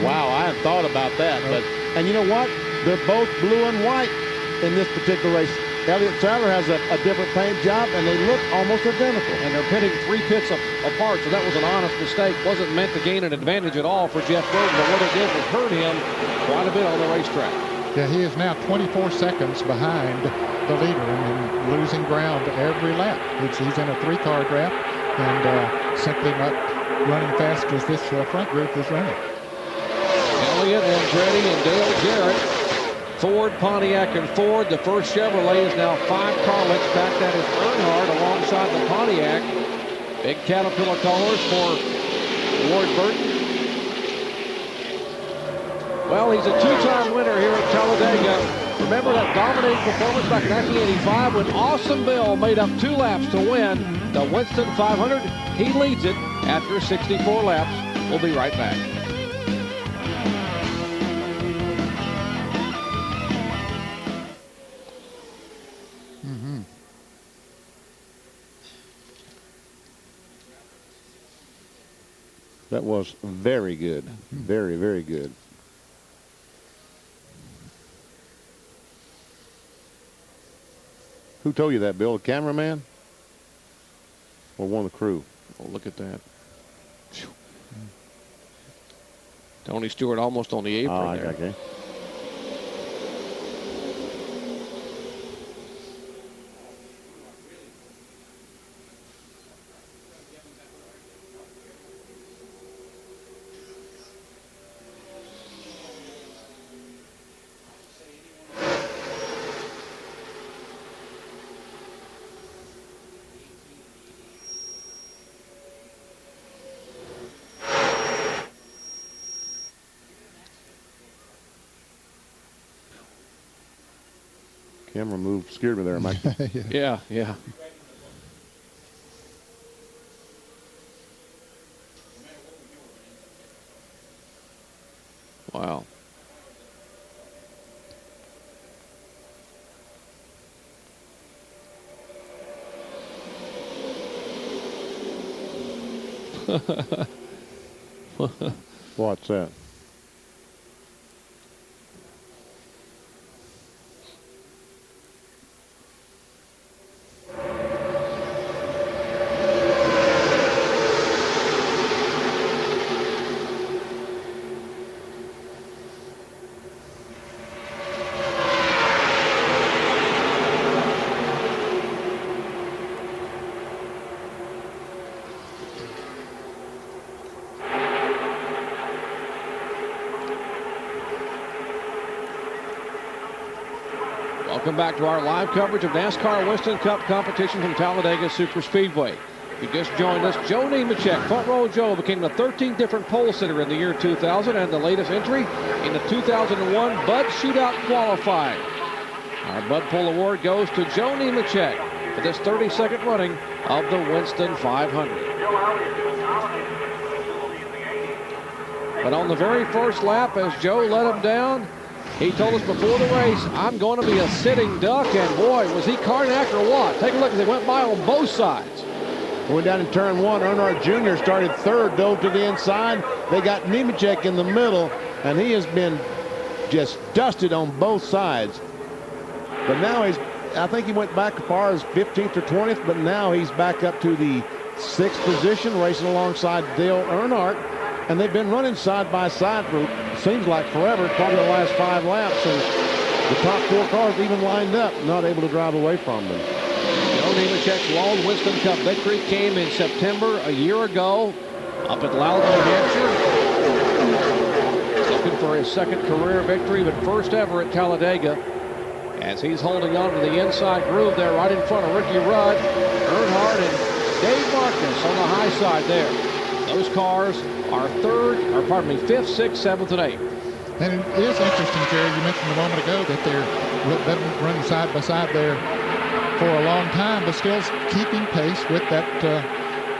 Wow, I hadn't thought about that. And you know what? They're both blue and white in this particular race. Elliott Sadler has a different paint job, and they look almost identical. And they're pitting 3 pits apart, so that was an honest mistake. Wasn't meant to gain an advantage at all for Jeff Gordon, but what it did was hurt him quite a bit on the racetrack. Yeah, he is now 24 seconds behind the leader and losing ground every lap. He's in a 3-car draft and simply not running fast as this front group is running. Elliott, Andretti, and Dale Jarrett. Ford, Pontiac, and Ford. The first Chevrolet is now 5 car lengths back. That is Earnhardt alongside the Pontiac. Big Caterpillar colors for Ward Burton. Well, he's a 2-time winner here at Talladega. Remember that dominating performance back in 1985 when Awesome Bill made up 2 laps to win the Winston 500. He leads it after 64 laps. We'll be right back. That was very good. Very, very good. Who told you that, Bill? The cameraman? Or one of the crew? Oh, look at that. Tony Stewart almost on the apron there. Okay. Camera move scared me there, Mike. Yeah. Wow. What's that? Welcome back to our live coverage of NASCAR Winston Cup competition from Talladega Superspeedway. If you just joined us, Joe Nemechek, Front Row Joe, became the 13th different pole sitter in the year 2000 and the latest entry in the 2001 Bud Shootout Qualifying. Our Bud Pole Award goes to Joe Nemechek for this 32nd running of the Winston 500. But on the very first lap, as Joe let him down, he told us before the race, I'm going to be a sitting duck, and boy, was he Karnak or what? Take a look as they went by on both sides. Went down in turn 1. Earnhardt Jr. started third, dove to the inside. They got Nemechek in the middle, and he has been just dusted on both sides. But now I think he went back as far as 15th or 20th, but now he's back up to the 6th position, racing alongside Dale Earnhardt. And they've been running side by side for, seems like forever, probably the last 5 laps. And the top 4 cars even lined up, not able to drive away from them. Joe Nemechek's lone Winston Cup victory came in September a year ago up at Loudon, New Hampshire. Looking for his 2nd career victory, but first ever at Talladega. As he's holding on to the inside groove there right in front of Ricky Rudd, Earnhardt, and Dave Marcus on the high side there. Those cars are 5th, 6th, 7th, and 8th. And it is interesting, Jerry, you mentioned a moment ago that they're running side by side there for a long time, but still keeping pace with that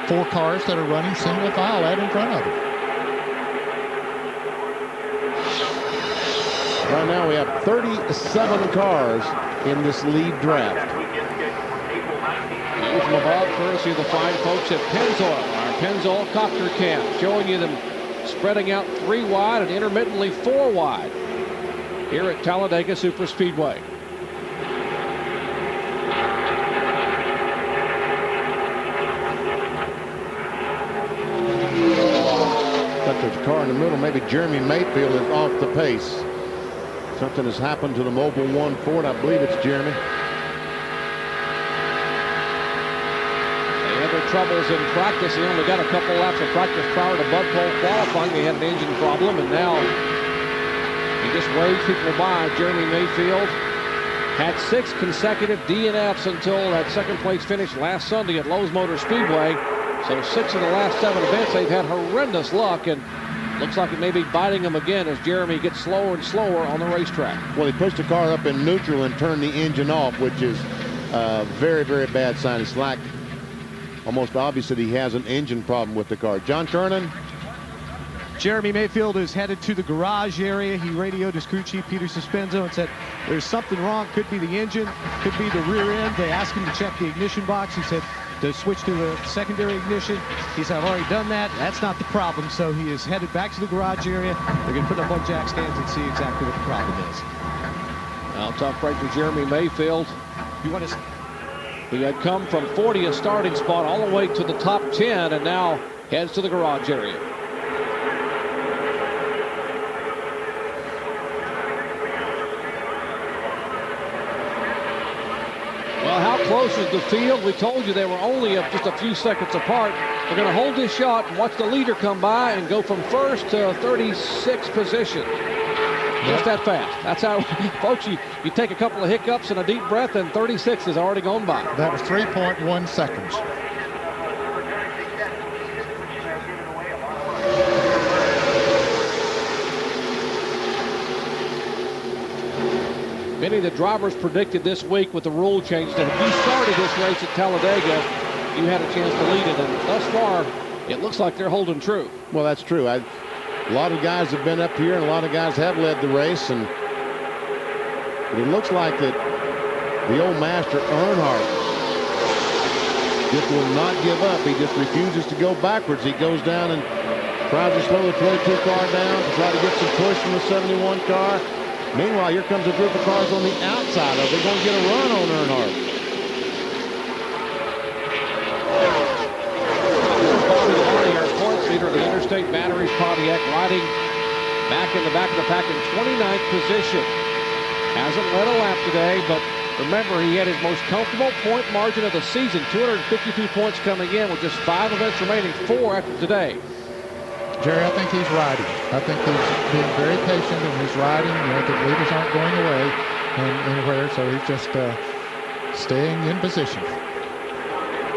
4 cars that are running single file out in front of them. Right now we have 37 cars in this lead draft. View from above, courtesy of the fine folks at Pennzoil. Our Pennzoil Copter Cam, showing you them spreading out 3 wide and intermittently 4 wide here at Talladega Superspeedway. But there's a car in the middle. Maybe Jeremy Mayfield is off the pace. Something has happened to the Mobile 1 Ford. I believe it's Jeremy. They had their troubles in practice. He only got a couple laps of practice prior to Bud Pole qualifying. They had an engine problem, and now he just waves people by. Jeremy Mayfield had 6 consecutive DNFs until that second place finish last Sunday at Lowe's Motor Speedway. So 6 of the last 7 events, they've had horrendous luck, and looks like it may be biting them again as Jeremy gets slower and slower on the racetrack. Well, he pushed the car up in neutral and turned the engine off, which is a very, very bad sign. It's like almost obvious that he has an engine problem with the car. John Kernan. Jeremy Mayfield is headed to the garage area. He radioed his crew chief, Peter Suspenzo, and said there's something wrong. Could be the engine, could be the rear end. They asked him to check the ignition box. He said to switch to the secondary ignition. He said, I've already done that. That's not the problem. So he is headed back to the garage area. They're going to put up on jack stands and see exactly what the problem is. Now, tough break for Jeremy Mayfield. You want to... He had come from 40th starting spot all the way to the top 10 and now heads to the garage area. Well, how close is the field? We told you they were only just a few seconds apart. They're going to hold this shot and watch the leader come by and go from first to 36th position. Just that fast. That's how, folks, you take a couple of hiccups and a deep breath, and 36 has already gone by. That was 3.1 seconds. Many of the drivers predicted this week with the rule change that if you started this race at Talladega, you had a chance to lead it. And thus far, it looks like they're holding true. Well, that's true. A lot of guys have been up here, and a lot of guys have led the race. And it looks like that the old master, Earnhardt, just will not give up. He just refuses to go backwards. He goes down and tries to slow the 22 car down to try to get some push from the 71 car. Meanwhile, here comes a group of cars on the outside of it. They're going to get a run on Earnhardt. Bobby Lonnie, our points leader of the Interstate Batteries Pontiac, riding back in the back of the pack in 29th position. Hasn't led a lap today, but remember, he had his most comfortable point margin of the season, 252 points coming in with just 5 events remaining, 4 after today. Jerry, I think he's riding. I think he's being very patient in his riding. You know, the leaders aren't going away anywhere, so he's just staying in position.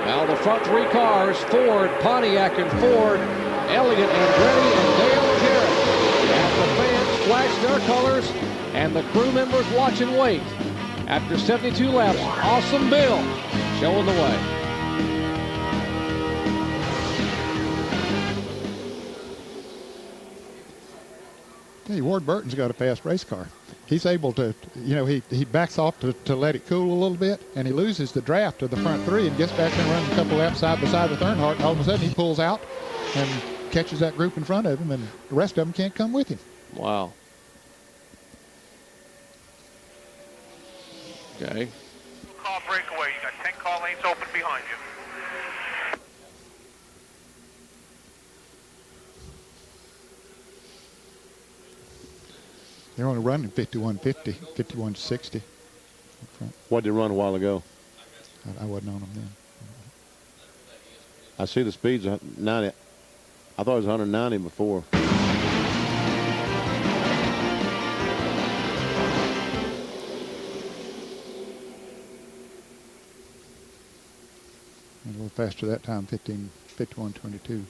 Now the front 3 cars, Ford, Pontiac, and Ford, Elliott, Andretti, and Dale Jarrett. As the fans flash their colors and the crew members watch and wait. After 72 laps, Awesome Bill showing the way. Hey, Ward Burton's got a fast race car. He's able to, you know, he backs off to let it cool a little bit, and he loses the draft of the front 3 and gets back and runs a couple laps side by side with Earnhardt, and all of a sudden he pulls out and catches that group in front of him, and the rest of them can't come with him. Wow. Okay. Car breakaway. You got 10 car lanes open behind you. They're only running 5150, 5160. What did they run a while ago? I wasn't on them then. I see the speeds 90. I thought it was 190 before. A little faster that time, 5122.